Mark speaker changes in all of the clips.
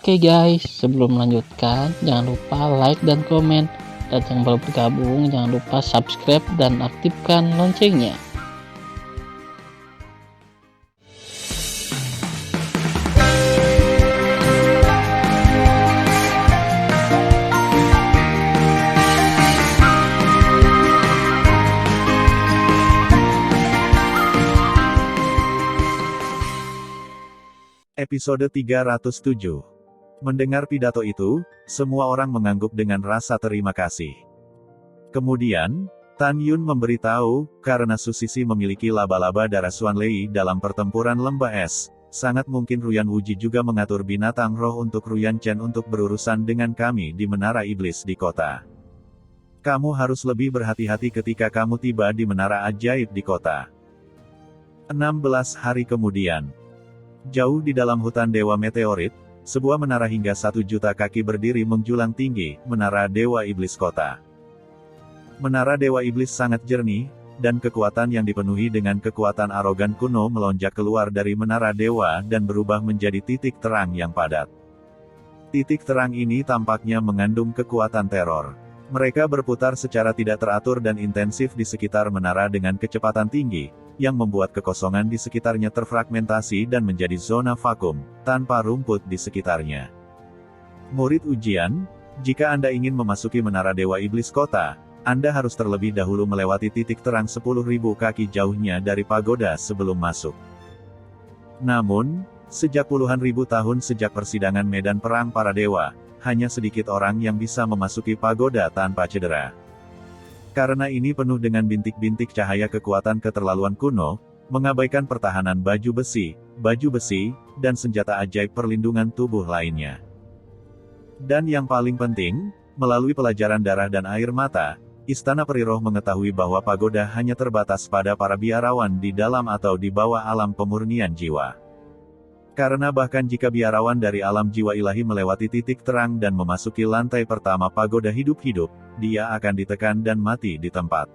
Speaker 1: Oke guys, sebelum melanjutkan, jangan lupa like dan komen. Dan yang baru bergabung, jangan lupa subscribe dan aktifkan loncengnya.
Speaker 2: Episode 307. Mendengar pidato itu, semua orang mengangguk dengan rasa terima kasih. Kemudian, Tan Yun memberitahu, karena Su Sisi memiliki laba-laba darah Xuan Lei dalam pertempuran lembah es, sangat mungkin Ruyan Wuji juga mengatur binatang roh untuk Ruyan Chen untuk berurusan dengan kami di Menara Iblis di kota. Kamu harus lebih berhati-hati ketika kamu tiba di Menara Ajaib di kota. 16 hari kemudian. Jauh di dalam hutan Dewa Meteorit, sebuah menara hingga 1 juta kaki berdiri menjulang tinggi, Menara Dewa Iblis Kota. Menara Dewa Iblis sangat jernih, dan kekuatan yang dipenuhi dengan kekuatan arogan kuno melonjak keluar dari Menara Dewa dan berubah menjadi titik terang yang padat. Titik terang ini tampaknya mengandung kekuatan teror. Mereka berputar secara tidak teratur dan intensif di sekitar menara dengan kecepatan tinggi, yang membuat kekosongan di sekitarnya terfragmentasi dan menjadi zona vakum, tanpa rumput di sekitarnya. Murid ujian, jika Anda ingin memasuki Menara Dewa Iblis Kota, Anda harus terlebih dahulu melewati titik terang 10.000 kaki jauhnya dari pagoda sebelum masuk. Namun, sejak puluhan ribu tahun sejak persidangan medan perang para dewa, hanya sedikit orang yang bisa memasuki pagoda tanpa cedera. Karena ini penuh dengan bintik-bintik cahaya kekuatan keterlaluan kuno, mengabaikan pertahanan baju besi, dan senjata ajaib perlindungan tubuh lainnya. Dan yang paling penting, melalui pelajaran darah dan air mata, Istana Peri Roh mengetahui bahwa pagoda hanya terbatas pada para biarawan di dalam atau di bawah alam pemurnian jiwa. Karena bahkan jika biarawan dari alam jiwa ilahi melewati titik terang dan memasuki lantai pertama pagoda hidup-hidup, dia akan ditekan dan mati di tempat.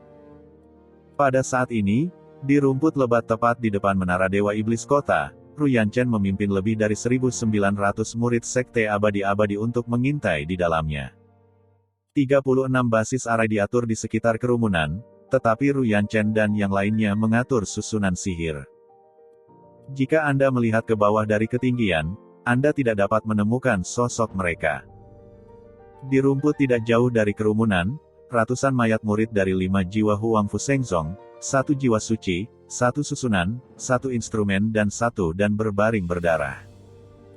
Speaker 2: Pada saat ini, di rumput lebat tepat di depan Menara Dewa Iblis Kota, Ruyan Chen memimpin lebih dari 1.900 murid Sekte Abadi-Abadi untuk mengintai di dalamnya. 36 basis arai diatur di sekitar kerumunan, tetapi Ruyan Chen dan yang lainnya mengatur susunan sihir. Jika Anda melihat ke bawah dari ketinggian, Anda tidak dapat menemukan sosok mereka. Di rumput tidak jauh dari kerumunan, ratusan mayat murid dari 5 jiwa Huang Fu Shengzong, 1 jiwa suci, 1 susunan, 1 instrumen dan 1 dan berbaring berdarah.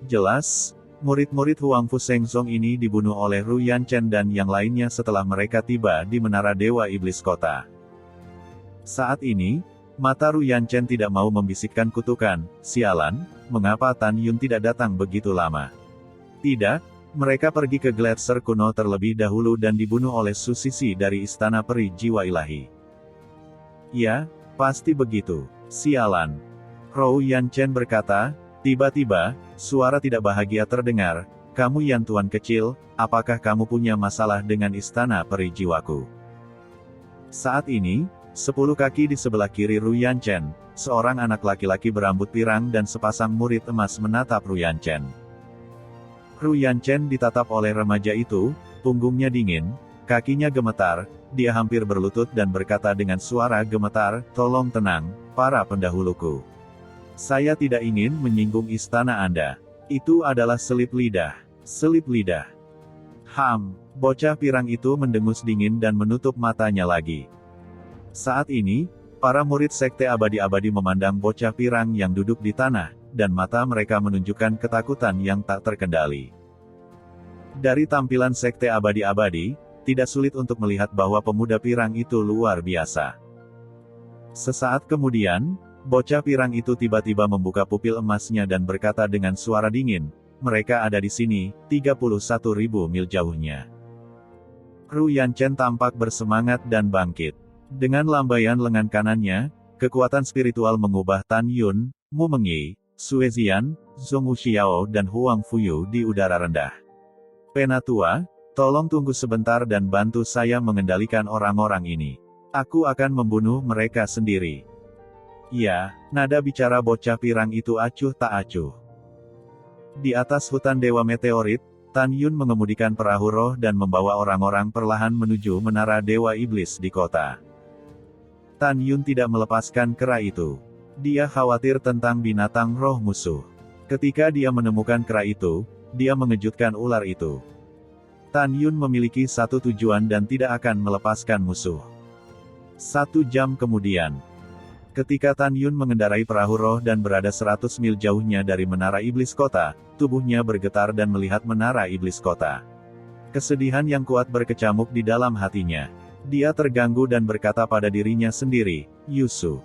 Speaker 2: Jelas, murid-murid Huang Fu Shengzong ini dibunuh oleh Ruyan Chen dan yang lainnya setelah mereka tiba di Menara Dewa Iblis Kota. Saat ini, mata Ruyan Chen tidak mau membisikkan kutukan, "Sialan, mengapa Tan Yun tidak datang begitu lama?" Tidak, mereka pergi ke Gletser kuno terlebih dahulu dan dibunuh oleh Su Sisi dari Istana Peri Jiwa Ilahi. Ya, pasti begitu. Sialan. Ruyan Chen berkata, tiba-tiba, suara tidak bahagia terdengar, "Kamu yang tuan kecil, apakah kamu punya masalah dengan Istana Peri Jiwaku?" Saat ini, 10 kaki di sebelah kiri Ruyan Chen, seorang anak laki-laki berambut pirang dan sepasang murid emas menatap Ruyan Chen. Ruyan Chen ditatap oleh remaja itu, punggungnya dingin, kakinya gemetar, dia hampir berlutut dan berkata dengan suara gemetar, "Tolong tenang, para pendahuluku. Saya tidak ingin menyinggung istana Anda. Itu adalah selip lidah. Selip lidah." Bocah pirang itu mendengus dingin dan menutup matanya lagi. Saat ini, para murid Sekte Abadi-Abadi memandang bocah pirang yang duduk di tanah, dan mata mereka menunjukkan ketakutan yang tak terkendali. Dari tampilan Sekte Abadi-Abadi, tidak sulit untuk melihat bahwa pemuda pirang itu luar biasa. Sesaat kemudian, bocah pirang itu tiba-tiba membuka pupil emasnya dan berkata dengan suara dingin, "Mereka ada di sini, 31.000 mil jauhnya." Ruyan Chen tampak bersemangat dan bangkit. Dengan lambaian lengan kanannya, kekuatan spiritual mengubah Tan Yun, Mu Mengyi, Sue Zian, Zhong Wuxiao dan Huang Fuyu di udara rendah. "Penatua, tolong tunggu sebentar dan bantu saya mengendalikan orang-orang ini. Aku akan membunuh mereka sendiri." Ya, nada bicara bocah pirang itu acuh tak acuh. Di atas hutan Dewa Meteorit, Tan Yun mengemudikan perahu roh dan membawa orang-orang perlahan menuju menara Dewa Iblis di kota. Tan Yun tidak melepaskan kera itu. Dia khawatir tentang binatang roh musuh. Ketika dia menemukan kera itu, dia mengejutkan ular itu. Tan Yun memiliki satu tujuan dan tidak akan melepaskan musuh. 1 jam kemudian, ketika Tan Yun mengendarai perahu roh dan berada 100 mil jauhnya dari menara iblis kota, tubuhnya bergetar dan melihat menara iblis kota. Kesedihan yang kuat berkecamuk di dalam hatinya. Dia terganggu dan berkata pada dirinya sendiri, Yusu.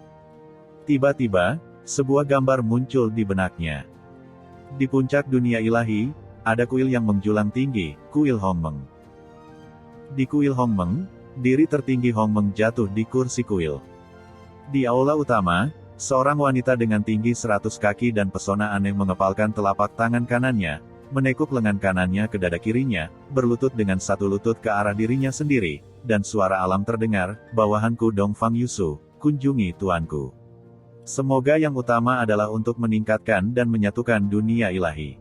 Speaker 2: Tiba-tiba, sebuah gambar muncul di benaknya. Di puncak dunia ilahi, ada kuil yang menjulang tinggi, kuil Hongmeng. Di kuil Hongmeng, diri tertinggi Hongmeng jatuh di kursi kuil. Di aula utama, seorang wanita dengan tinggi 100 kaki dan pesona aneh mengepalkan telapak tangan kanannya, menekuk lengan kanannya ke dada kirinya, berlutut dengan satu lutut ke arah dirinya sendiri, dan suara alam terdengar, bawahanku Dongfang Yusu, kunjungi tuanku. Semoga yang utama adalah untuk meningkatkan dan menyatukan dunia ilahi.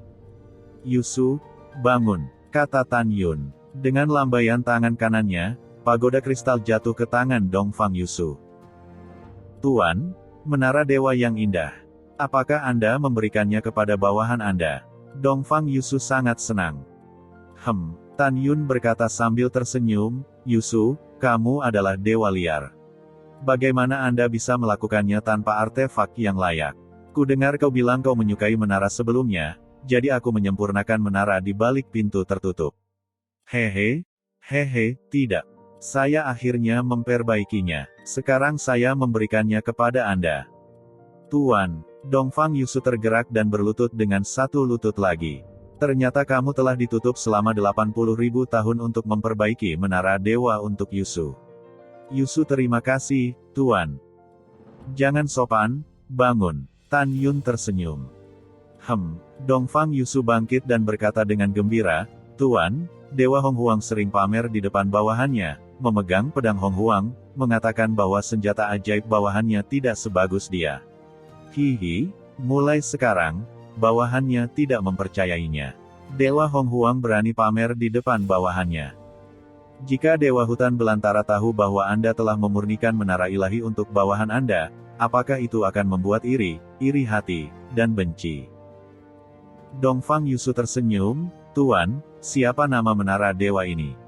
Speaker 2: Yusu, bangun, kata Tan Yun. Dengan lambaian tangan kanannya, pagoda kristal jatuh ke tangan Dongfang Yusu. Tuan, menara dewa yang indah. Apakah Anda memberikannya kepada bawahan Anda? Dongfang Yusu sangat senang. Tan Yun berkata sambil tersenyum, Yusu, kamu adalah dewa liar. Bagaimana Anda bisa melakukannya tanpa artefak yang layak? Kudengar kau bilang kau menyukai menara sebelumnya, jadi aku menyempurnakan menara di balik pintu tertutup. Hehe, tidak. Saya akhirnya memperbaikinya. Sekarang saya memberikannya kepada Anda. Tuan, Dongfang Yusu tergerak dan berlutut dengan satu lutut lagi. Ternyata kamu telah ditutup selama 80.000 tahun untuk memperbaiki menara dewa untuk Yusu. Yusu terima kasih, Tuan. Jangan sopan, bangun. Tan Yun tersenyum. Dongfang Yusu bangkit dan berkata dengan gembira, Tuan, Dewa Honghuang sering pamer di depan bawahannya, memegang pedang Honghuang, mengatakan bahwa senjata ajaib bawahannya tidak sebagus dia. Hihi, mulai sekarang, bawahannya tidak mempercayainya. Dewa Honghuang berani pamer di depan bawahannya. Jika Dewa Hutan Belantara tahu bahwa Anda telah memurnikan menara ilahi untuk bawahan Anda, apakah itu akan membuat iri hati, dan benci? Dongfang Yusu tersenyum, Tuan, siapa nama menara dewa ini?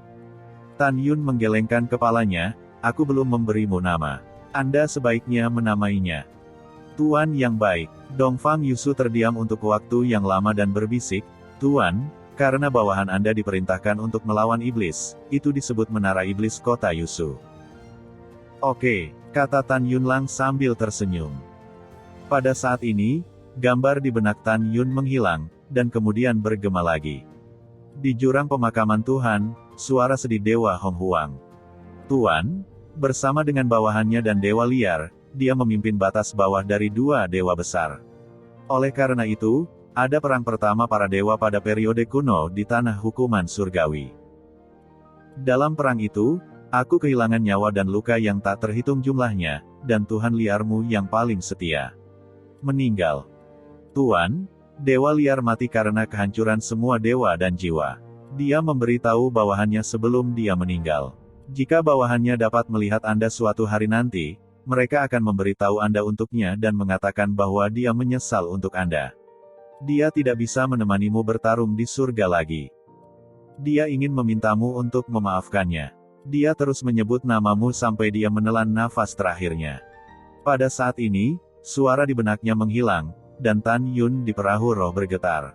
Speaker 2: Tan Yun menggelengkan kepalanya, aku belum memberimu nama. Anda sebaiknya menamainya. Tuan yang baik. Dongfang Yusu terdiam untuk waktu yang lama dan berbisik, Tuan, karena bawahan Anda diperintahkan untuk melawan iblis, itu disebut menara iblis kota Yusu. Oke, kata Tan Yunlang sambil tersenyum. Pada saat ini, gambar di benak Tan Yun menghilang, dan kemudian bergema lagi. Di jurang pemakaman Tuhan, suara sedih Dewa Honghuang. Tuan, bersama dengan bawahannya dan dewa liar, dia memimpin batas bawah dari 2 dewa besar. Oleh karena itu, ada perang pertama para dewa pada periode kuno di tanah hukuman surgawi. Dalam perang itu, aku kehilangan nyawa dan luka yang tak terhitung jumlahnya, dan Tuhan liarmu yang paling setia meninggal. Tuan, dewa liar mati karena kehancuran semua dewa dan jiwa. Dia memberitahu bawahannya sebelum dia meninggal. Jika bawahannya dapat melihat Anda suatu hari nanti, mereka akan memberitahu Anda untuknya dan mengatakan bahwa dia menyesal untuk Anda. Dia tidak bisa menemanimu bertarung di surga lagi. Dia ingin memintamu untuk memaafkannya. Dia terus menyebut namamu sampai dia menelan nafas terakhirnya. Pada saat ini, suara di benaknya menghilang, dan Tan Yun di perahu roh bergetar.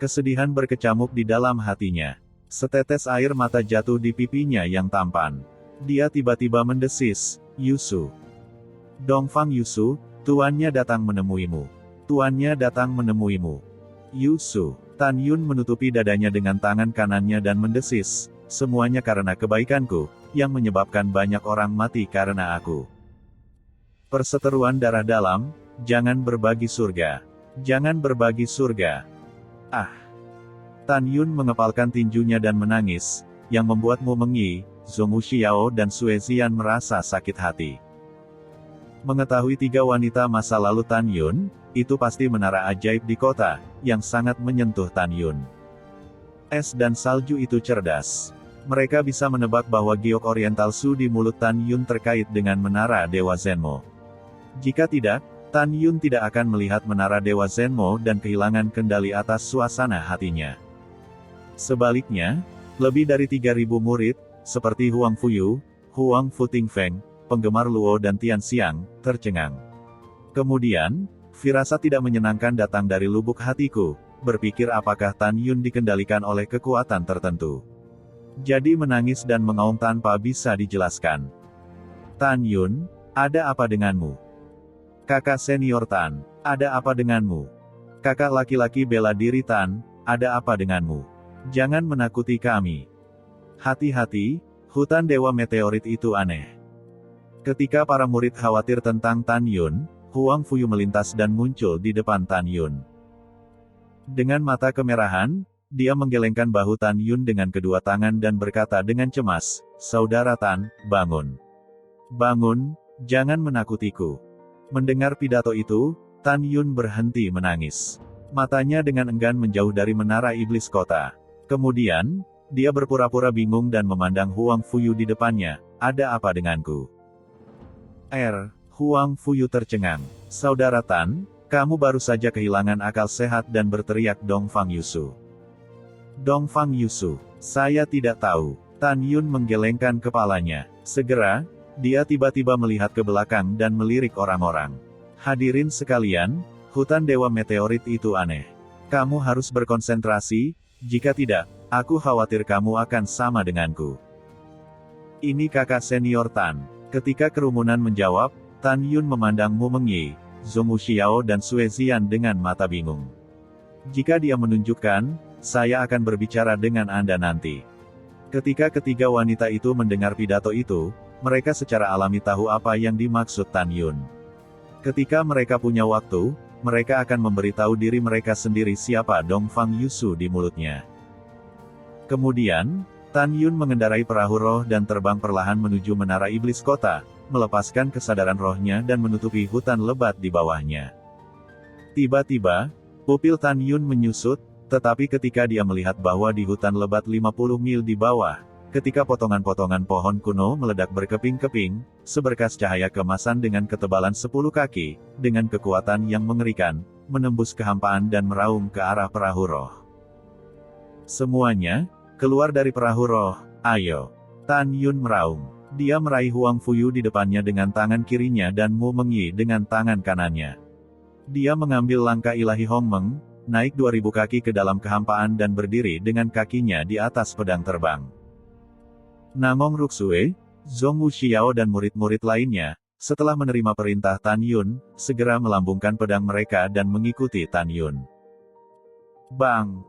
Speaker 2: Kesedihan berkecamuk di dalam hatinya. Setetes air mata jatuh di pipinya yang tampan. Dia tiba-tiba mendesis, Yusu. Dongfang Yusu, tuannya datang menemuimu. Tuannya datang menemuimu. Yusu. Tan Yun menutupi dadanya dengan tangan kanannya dan mendesis, semuanya karena kebaikanku, yang menyebabkan banyak orang mati karena aku. Perseteruan darah dalam, jangan berbagi surga. Jangan berbagi surga. Tan Yun mengepalkan tinjunya dan menangis, yang membuatmu Mengyi, Zhongwu Xiao dan Sue Zian merasa sakit hati. Mengetahui 3 wanita masa lalu Tan Yun, itu pasti menara ajaib di kota, yang sangat menyentuh Tan Yun. Es dan salju itu cerdas. Mereka bisa menebak bahwa giok oriental Su di mulut Tan Yun terkait dengan menara Dewa Zenmo. Jika tidak, Tan Yun tidak akan melihat menara Dewa Zenmo dan kehilangan kendali atas suasana hatinya. Sebaliknya, lebih dari 3.000 murid, seperti Huang Fuyu, Huang Futingfeng, penggemar Luo dan Tian Xiang, tercengang. Kemudian, firasat tidak menyenangkan datang dari lubuk hatiku, berpikir apakah Tan Yun dikendalikan oleh kekuatan tertentu. Jadi menangis dan mengaum tanpa bisa dijelaskan. Tan Yun, ada apa denganmu? Kakak senior Tan, ada apa denganmu? Kakak laki-laki bela diri Tan, ada apa denganmu? Jangan menakuti kami. Hati-hati, hutan Dewa Meteorit itu aneh. Ketika para murid khawatir tentang Tan Yun, Huang Fuyu melintas dan muncul di depan Tan Yun. Dengan mata kemerahan, dia menggelengkan bahu Tan Yun dengan kedua tangan dan berkata dengan cemas, "Saudara Tan, bangun. Bangun, jangan menakutiku." Mendengar pidato itu, Tan Yun berhenti menangis. Matanya dengan enggan menjauh dari menara iblis kota. Kemudian, dia berpura-pura bingung dan memandang Huang Fuyu di depannya, "Ada apa denganku?" Huang Fuyu tercengang. "Saudara Tan, kamu baru saja kehilangan akal sehat dan berteriak Dongfang Yusu." Dongfang Yusu, saya tidak tahu. Tan Yun menggelengkan kepalanya. Segera, dia tiba-tiba melihat ke belakang dan melirik orang-orang. Hadirin sekalian, hutan Dewa Meteorit itu aneh. Kamu harus berkonsentrasi, jika tidak, aku khawatir kamu akan sama denganku. Ini kakak senior Tan. Ketika kerumunan menjawab, Tan Yun memandang Mu Mengyi, Zhong Wuxiao dan Sue Zian dengan mata bingung. Jika dia menunjukkan, saya akan berbicara dengan Anda nanti. Ketika ketiga wanita itu mendengar pidato itu, mereka secara alami tahu apa yang dimaksud Tan Yun. Ketika mereka punya waktu, mereka akan memberitahu diri mereka sendiri siapa Dongfang Yusu di mulutnya. Kemudian, Tan Yun mengendarai perahu roh dan terbang perlahan menuju menara iblis kota, melepaskan kesadaran rohnya dan menutupi hutan lebat di bawahnya. Tiba-tiba, pupil Tan Yun menyusut, tetapi ketika dia melihat bahwa di hutan lebat 50 mil di bawah, ketika potongan-potongan pohon kuno meledak berkeping-keping, seberkas cahaya kemasan dengan ketebalan 10 kaki, dengan kekuatan yang mengerikan, menembus kehampaan dan meraung ke arah perahu roh. Semuanya, keluar dari perahu roh, ayo. Tan Yun meraung. Dia meraih Huang Fuyu di depannya dengan tangan kirinya dan Mu Mengyi dengan tangan kanannya. Dia mengambil langkah ilahi Hong Meng, naik 2000 kaki ke dalam kehampaan dan berdiri dengan kakinya di atas pedang terbang. Namong Ruksue, Zhong Wuxiao dan murid-murid lainnya, setelah menerima perintah Tan Yun, segera melambungkan pedang mereka dan mengikuti Tan Yun. Bang!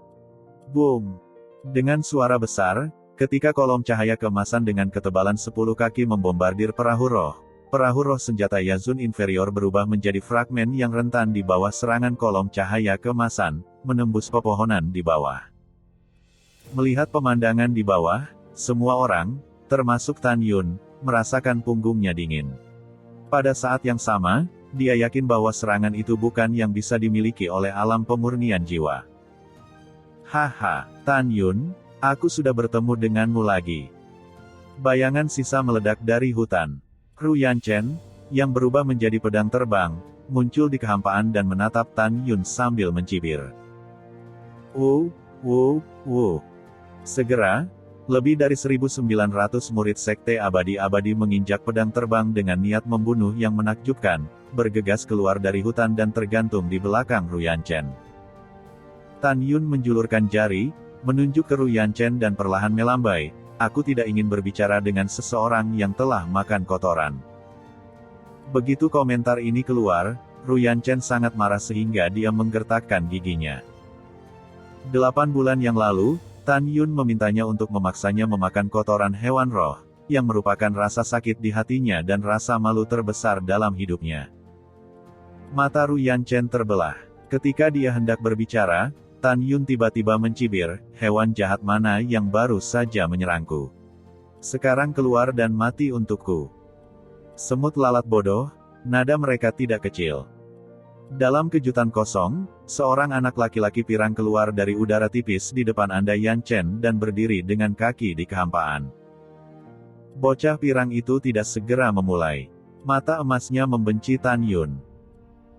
Speaker 2: Boom! Dengan suara besar, ketika kolom cahaya kemasan dengan ketebalan 10 kaki membombardir perahu roh senjata Yazun inferior berubah menjadi fragmen yang rentan di bawah serangan kolom cahaya kemasan, menembus pepohonan di bawah. Melihat pemandangan di bawah, semua orang, termasuk Tan Yun, merasakan punggungnya dingin. Pada saat yang sama, dia yakin bahwa serangan itu bukan yang bisa dimiliki oleh alam pemurnian jiwa. Haha, Tan Yun, aku sudah bertemu denganmu lagi. Bayangan sisa meledak dari hutan. Ru Yanchen, yang berubah menjadi pedang terbang, muncul di kehampaan dan menatap Tan Yun sambil mencibir. Segera, lebih dari 1.900 murid Sekte Abadi-Abadi menginjak pedang terbang dengan niat membunuh yang menakjubkan, bergegas keluar dari hutan dan tergantung di belakang Ru Yanchen. Tan Yun menjulurkan jari, menunjuk ke Ru Yanchen dan perlahan melambai, "Aku tidak ingin berbicara dengan seseorang yang telah makan kotoran." Begitu komentar ini keluar, Ru Yanchen sangat marah sehingga dia menggertakkan giginya. 8 bulan yang lalu, Tan Yun memintanya untuk memaksanya memakan kotoran hewan roh, yang merupakan rasa sakit di hatinya dan rasa malu terbesar dalam hidupnya. Mata Ru Yanchen terbelah. Ketika dia hendak berbicara, Tan Yun tiba-tiba mencibir, "Hewan jahat mana yang baru saja menyerangku? Sekarang keluar dan mati untukku." Semut lalat bodoh, nada mereka tidak kecil. Dalam kejutan kosong, seorang anak laki-laki pirang keluar dari udara tipis di depan Anda Yan Chen dan berdiri dengan kaki di kehampaan. Bocah pirang itu tidak segera memulai. Mata emasnya membenci Tan Yun.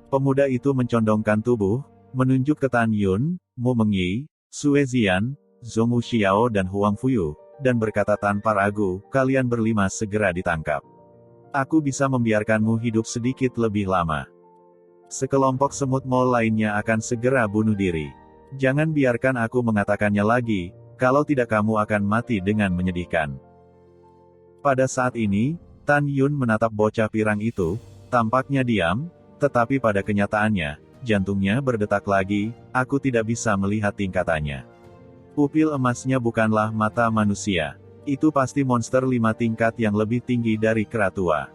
Speaker 2: Pemuda itu mencondongkan tubuh, menunjuk ke Tan Yun, Mu Mengyi, Sue Zian, Zhong Wuxiao dan Huang Fuyu, dan berkata tanpa ragu, kalian berlima segera ditangkap. Aku bisa membiarkanmu hidup sedikit lebih lama. Sekelompok semut mol lainnya akan segera bunuh diri. Jangan biarkan aku mengatakannya lagi, kalau tidak kamu akan mati dengan menyedihkan. Pada saat ini, Tan Yun menatap bocah pirang itu, tampaknya diam, tetapi pada kenyataannya, jantungnya berdetak lagi, aku tidak bisa melihat tingkatannya. Pupil emasnya bukanlah mata manusia. Itu pasti monster 5 tingkat yang lebih tinggi dari kera tua.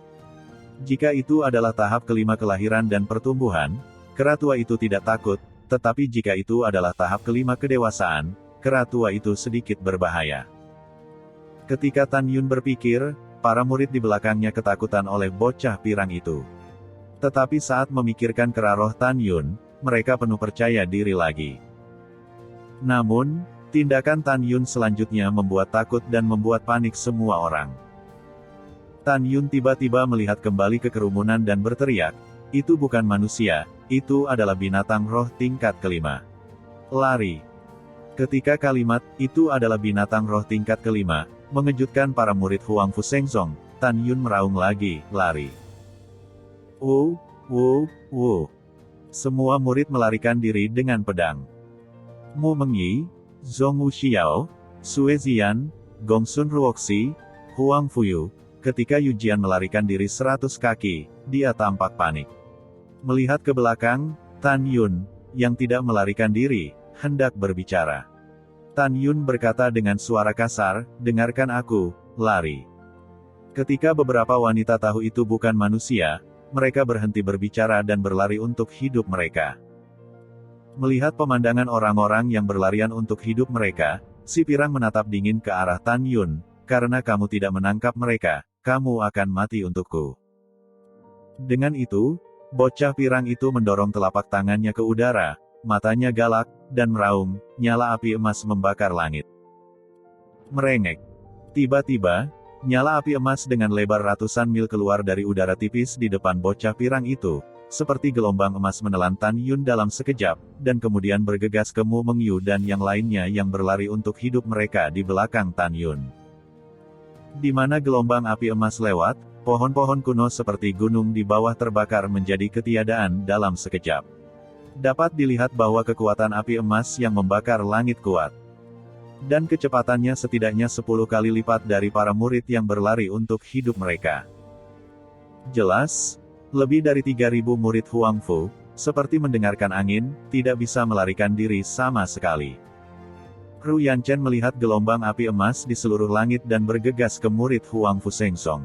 Speaker 2: Jika itu adalah tahap kelima kelahiran dan pertumbuhan, kera tua itu tidak takut, tetapi jika itu adalah tahap kelima kedewasaan, kera tua itu sedikit berbahaya. Ketika Tan Yun berpikir, para murid di belakangnya ketakutan oleh bocah pirang itu. Tetapi saat memikirkan kera roh Tan Yun, mereka penuh percaya diri lagi. Namun, tindakan Tan Yun selanjutnya membuat takut dan membuat panik semua orang. Tan Yun tiba-tiba melihat kembali ke kerumunan dan berteriak, itu bukan manusia, itu adalah binatang roh tingkat kelima. Lari. Ketika kalimat, itu adalah binatang roh tingkat kelima, mengejutkan para murid Huang Fu Shengzong, Tan Yun meraung lagi, lari. Semua murid melarikan diri dengan pedang. Mu Mengyi, Zhong Wuxiao, Sue Zian, Gongsun Ruoxi, Huang Fuyu. Ketika Yu Jian melarikan diri 100 kaki, dia tampak panik. Melihat ke belakang, Tan Yun, yang tidak melarikan diri, hendak berbicara. Tan Yun berkata dengan suara kasar, dengarkan aku, lari. Ketika beberapa wanita tahu itu bukan manusia, mereka berhenti berbicara dan berlari untuk hidup mereka. Melihat pemandangan orang-orang yang berlarian untuk hidup mereka, si pirang menatap dingin ke arah Tan Yun, karena kamu tidak menangkap mereka, kamu akan mati untukku. Dengan itu, bocah pirang itu mendorong telapak tangannya ke udara, matanya galak, dan meraung, nyala api emas membakar langit. Merengek. Tiba-tiba, nyala api emas dengan lebar ratusan mil keluar dari udara tipis di depan bocah pirang itu, seperti gelombang emas menelan Tan Yun dalam sekejap, dan kemudian bergegas ke Mu Mengyu dan yang lainnya yang berlari untuk hidup mereka di belakang Tan Yun. Di mana gelombang api emas lewat, pohon-pohon kuno seperti gunung di bawah terbakar menjadi ketiadaan dalam sekejap. Dapat dilihat bahwa kekuatan api emas yang membakar langit kuat. Dan kecepatannya setidaknya 10 kali lipat dari para murid yang berlari untuk hidup mereka. Jelas, lebih dari 3.000 murid Huang Fu, seperti mendengarkan angin, tidak bisa melarikan diri sama sekali. Ru Yanchen melihat gelombang api emas di seluruh langit dan bergegas ke murid Huang Fu Shengzong.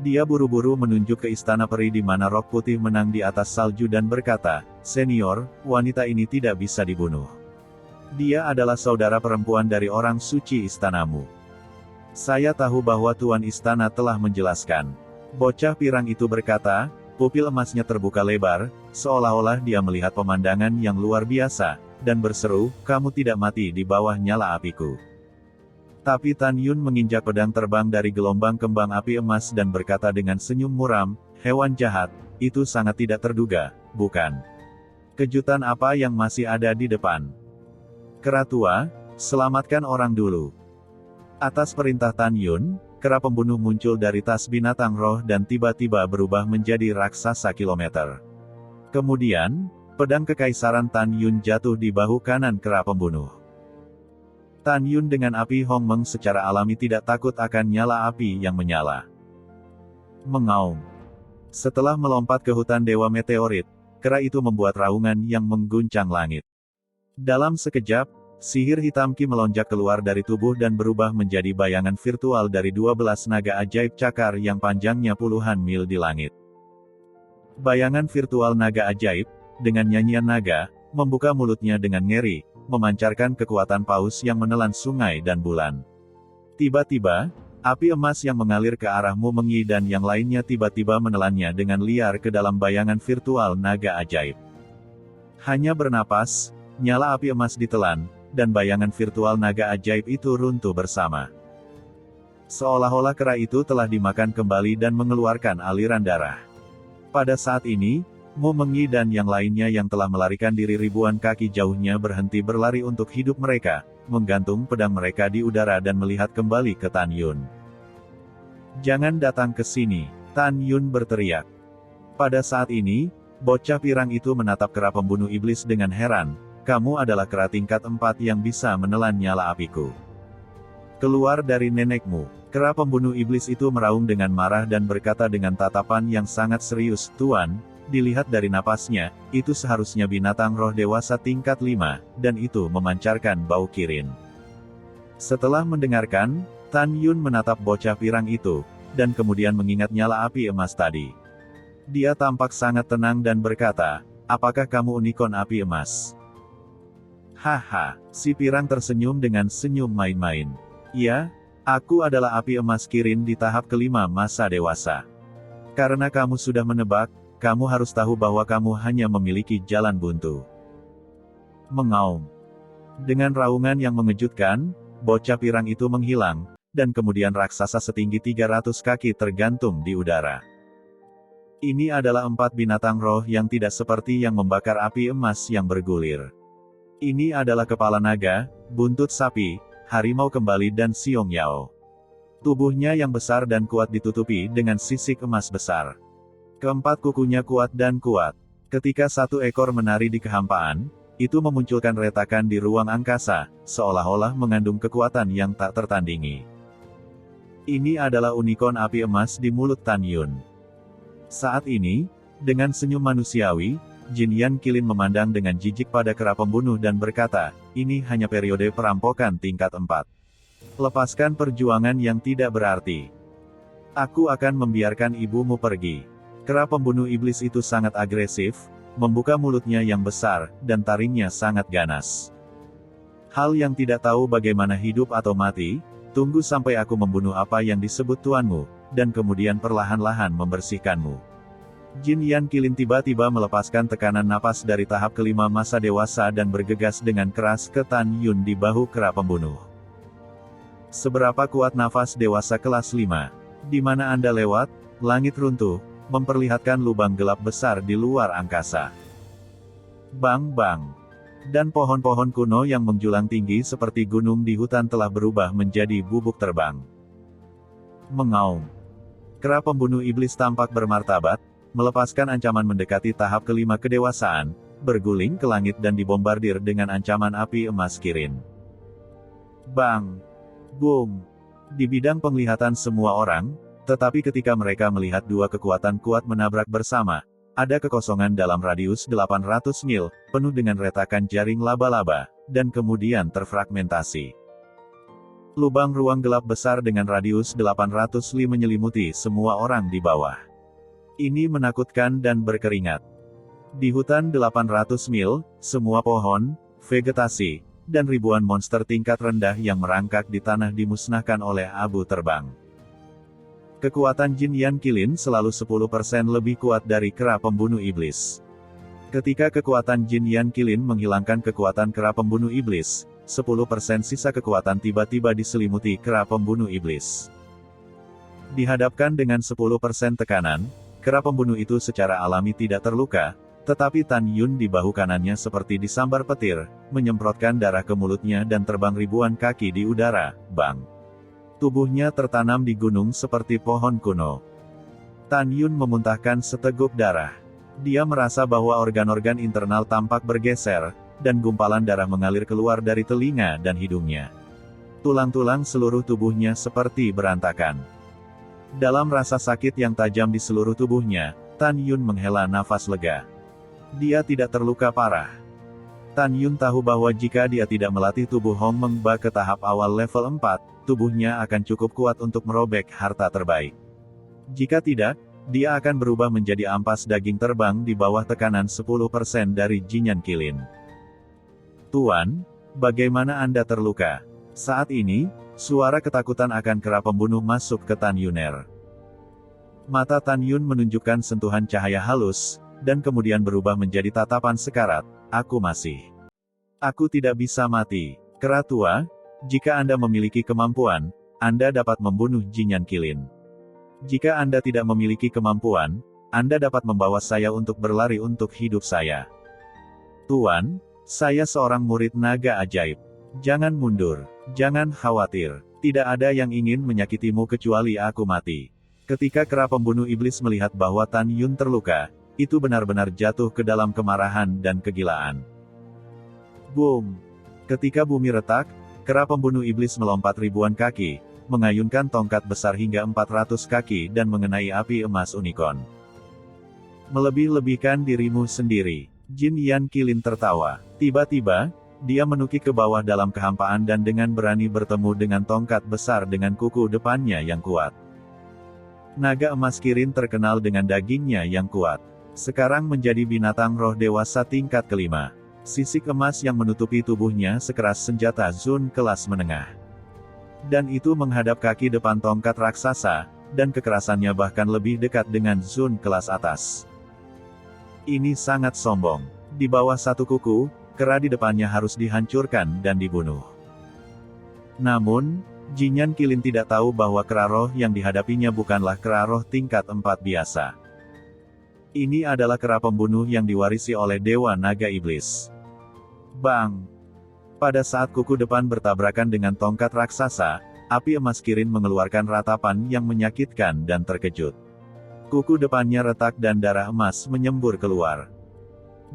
Speaker 2: Dia buru-buru menunjuk ke istana peri di mana rok putih menang di atas salju dan berkata, "Senior, wanita ini tidak bisa dibunuh. Dia adalah saudara perempuan dari orang suci istanamu. Saya tahu bahwa tuan istana telah menjelaskan." Bocah pirang itu berkata, pupil emasnya terbuka lebar, seolah-olah dia melihat pemandangan yang luar biasa, dan berseru, kamu tidak mati di bawah nyala apiku. Tapi Tan Yun menginjak pedang terbang dari gelombang kembang api emas dan berkata dengan senyum muram, hewan jahat, itu sangat tidak terduga, bukan? Kejutan apa yang masih ada di depan? Kera tua, selamatkan orang dulu. Atas perintah Tan Yun, kera pembunuh muncul dari tas binatang roh dan tiba-tiba berubah menjadi raksasa kilometer. Kemudian, pedang kekaisaran Tan Yun jatuh di bahu kanan kera pembunuh. Tan Yun dengan api Hong Meng secara alami tidak takut akan nyala api yang menyala. Mengaum. Setelah melompat ke hutan Dewa Meteorit, kera itu membuat raungan yang mengguncang langit. Dalam sekejap, sihir hitam Ki melonjak keluar dari tubuh dan berubah menjadi bayangan virtual dari 12 naga ajaib cakar yang panjangnya puluhan mil di langit. Bayangan virtual naga ajaib, dengan nyanyian naga, membuka mulutnya dengan ngeri, memancarkan kekuatan paus yang menelan sungai dan bulan. Tiba-tiba, Api emas yang mengalir ke arah Mu Mengyi dan yang lainnya tiba-tiba menelannya dengan liar ke dalam bayangan virtual naga ajaib. Hanya bernapas, nyala api emas ditelan, dan bayangan virtual naga ajaib itu runtuh bersama. Seolah-olah kera itu telah dimakan kembali dan mengeluarkan aliran darah. Pada saat ini, Mu Mengyi dan yang lainnya yang telah melarikan diri ribuan kaki jauhnya berhenti berlari untuk hidup mereka, menggantung pedang mereka di udara dan melihat kembali ke Tan Yun. "Jangan datang ke sini," Tan Yun berteriak. Pada saat ini, bocah pirang itu menatap kera pembunuh iblis dengan heran. "Kamu adalah kera tingkat 4 yang bisa menelan nyala apiku. Keluar dari nenekmu." Kera pembunuh iblis itu meraung dengan marah dan berkata dengan tatapan yang sangat serius, "Tuan, dilihat dari napasnya, itu seharusnya binatang roh dewasa tingkat 5, dan itu memancarkan bau kirin." Setelah mendengarkan, Tan Yun menatap bocah pirang itu, dan kemudian mengingat nyala api emas tadi. Dia tampak sangat tenang dan berkata, "Apakah kamu unicorn api emas?" "Haha," si pirang tersenyum dengan senyum main-main. "Ya, aku adalah api emas kirin di tahap kelima masa dewasa. Karena kamu sudah menebak, kamu harus tahu bahwa kamu hanya memiliki jalan buntu." Mengaum. Dengan raungan yang mengejutkan, bocah pirang itu menghilang, dan kemudian raksasa setinggi 300 kaki tergantung di udara. Ini adalah 4 binatang roh yang tidak seperti yang membakar api emas yang bergulir. Ini adalah kepala naga, buntut sapi, harimau kembali dan siong yao. Tubuhnya yang besar dan kuat ditutupi dengan sisik emas besar. Keempat kukunya kuat dan kuat. Ketika satu ekor menari di kehampaan, itu memunculkan retakan di ruang angkasa, seolah-olah mengandung kekuatan yang tak tertandingi. Ini adalah unicorn api emas di mulut Tan Yun. Saat ini, dengan senyum manusiawi, Jin Yan Qilin memandang dengan jijik pada kera pembunuh dan berkata, "Ini hanya periode perampokan tingkat 4. Lepaskan perjuangan yang tidak berarti. Aku akan membiarkan ibumu pergi." Kera pembunuh iblis itu sangat agresif, membuka mulutnya yang besar, dan taringnya sangat ganas. "Hal yang tidak tahu bagaimana hidup atau mati, tunggu sampai aku membunuh apa yang disebut tuanmu, dan kemudian perlahan-lahan membersihkanmu." Jin Yan Qilin tiba-tiba melepaskan tekanan napas dari tahap kelima masa dewasa dan bergegas dengan keras ke Tan Yun di bahu kera pembunuh. "Seberapa kuat nafas dewasa kelas 5? Di mana Anda lewat?" Langit runtuh, memperlihatkan lubang gelap besar di luar angkasa. Bang-bang. Dan pohon-pohon kuno yang menjulang tinggi seperti gunung di hutan telah berubah menjadi bubuk terbang. Mengaum. Kera pembunuh iblis tampak bermartabat, melepaskan ancaman mendekati tahap kelima kedewasaan, berguling ke langit dan dibombardir dengan ancaman api emas kirin. Bang! Boom! Di bidang penglihatan semua orang, tetapi ketika mereka melihat dua kekuatan kuat menabrak bersama, ada kekosongan dalam radius 800 mil, penuh dengan retakan jaring laba-laba, dan kemudian terfragmentasi. Lubang ruang gelap besar dengan radius 800 li menyelimuti semua orang di bawah. Ini menakutkan dan berkeringat. Di hutan 800 mil, semua pohon, vegetasi, dan ribuan monster tingkat rendah yang merangkak di tanah dimusnahkan oleh abu terbang. Kekuatan Jin Yan Qilin selalu 10% lebih kuat dari kera pembunuh iblis. Ketika kekuatan Jin Yan Qilin menghilangkan kekuatan kera pembunuh iblis, 10% sisa kekuatan tiba-tiba diselimuti kera pembunuh iblis. Dihadapkan dengan 10% tekanan, kera pembunuh itu secara alami tidak terluka, tetapi Tan Yun di bahu kanannya seperti disambar petir, menyemprotkan darah ke mulutnya dan terbang ribuan kaki di udara, bang. Tubuhnya tertanam di gunung seperti pohon kuno. Tan Yun memuntahkan seteguk darah. Dia merasa bahwa organ-organ internal tampak bergeser, dan gumpalan darah mengalir keluar dari telinga dan hidungnya. Tulang-tulang seluruh tubuhnya seperti berantakan. Dalam rasa sakit yang tajam di seluruh tubuhnya, Tan Yun menghela nafas lega. Dia tidak terluka parah. Tan Yun tahu bahwa jika dia tidak melatih tubuh Hong Meng Ba ke tahap awal level 4, tubuhnya akan cukup kuat untuk merobek harta terbaik. Jika tidak, dia akan berubah menjadi ampas daging terbang di bawah tekanan 10% dari Jin Yan Qilin. "Tuan, bagaimana Anda terluka?" Saat ini, Suara ketakutan akan kera pembunuh masuk ke Tan Yuner. Mata Tan Yun menunjukkan sentuhan cahaya halus, dan kemudian berubah menjadi tatapan sekarat. Aku tidak bisa mati. Kera tua, jika Anda memiliki kemampuan, Anda dapat membunuh Jinyan Qilin. Jika Anda tidak memiliki kemampuan, Anda dapat membawa saya untuk berlari untuk hidup saya. Tuan, saya seorang murid naga ajaib. Jangan mundur. Jangan khawatir. Tidak ada yang ingin menyakitimu kecuali aku mati. Ketika kera pembunuh iblis melihat bahwa Tan Yun terluka, itu benar-benar jatuh ke dalam kemarahan dan kegilaan. Boom! Ketika bumi retak, kera pembunuh iblis melompat ribuan kaki, mengayunkan tongkat besar hingga 400 kaki dan mengenai api emas unicorn. Melebih-lebihkan dirimu sendiri. Jinyan Qilin tertawa. Tiba-tiba, dia menukik ke bawah dalam kehampaan dan dengan berani bertemu dengan tongkat besar dengan kuku depannya yang kuat. Naga emas Kirin terkenal dengan dagingnya yang kuat. Sekarang menjadi binatang roh dewasa tingkat kelima. Sisik emas yang menutupi tubuhnya sekeras senjata Zun kelas menengah. Dan itu menghadap kaki depan tongkat raksasa, dan kekerasannya bahkan lebih dekat dengan Zun kelas atas. Ini sangat sombong. Di bawah satu kuku, kera di depannya harus dihancurkan dan dibunuh. Namun, Jinyan Qilin tidak tahu bahwa kera roh yang dihadapinya bukanlah kera roh tingkat 4 biasa. Ini adalah kera pembunuh yang diwarisi oleh Dewa Naga Iblis. Bang! Pada saat kuku depan bertabrakan dengan tongkat raksasa, api emas Kirin mengeluarkan ratapan yang menyakitkan dan terkejut. Kuku depannya retak dan darah emas menyembur keluar.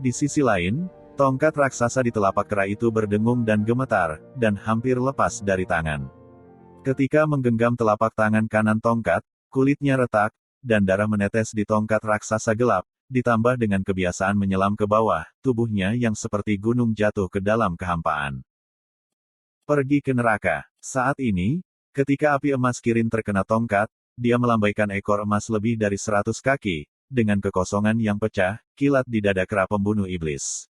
Speaker 2: Di sisi lain, tongkat raksasa di telapak kera itu berdengung dan gemetar, dan hampir lepas dari tangan. Ketika menggenggam telapak tangan kanan tongkat, kulitnya retak, dan darah menetes di tongkat raksasa gelap, ditambah dengan kebiasaan menyelam ke bawah, tubuhnya yang seperti gunung jatuh ke dalam kehampaan. Pergi ke neraka. Saat ini, ketika api emas Kirin terkena tongkat, dia melambaikan ekor emas lebih dari 100 kaki, dengan kekosongan yang pecah, kilat di dada kera pembunuh iblis.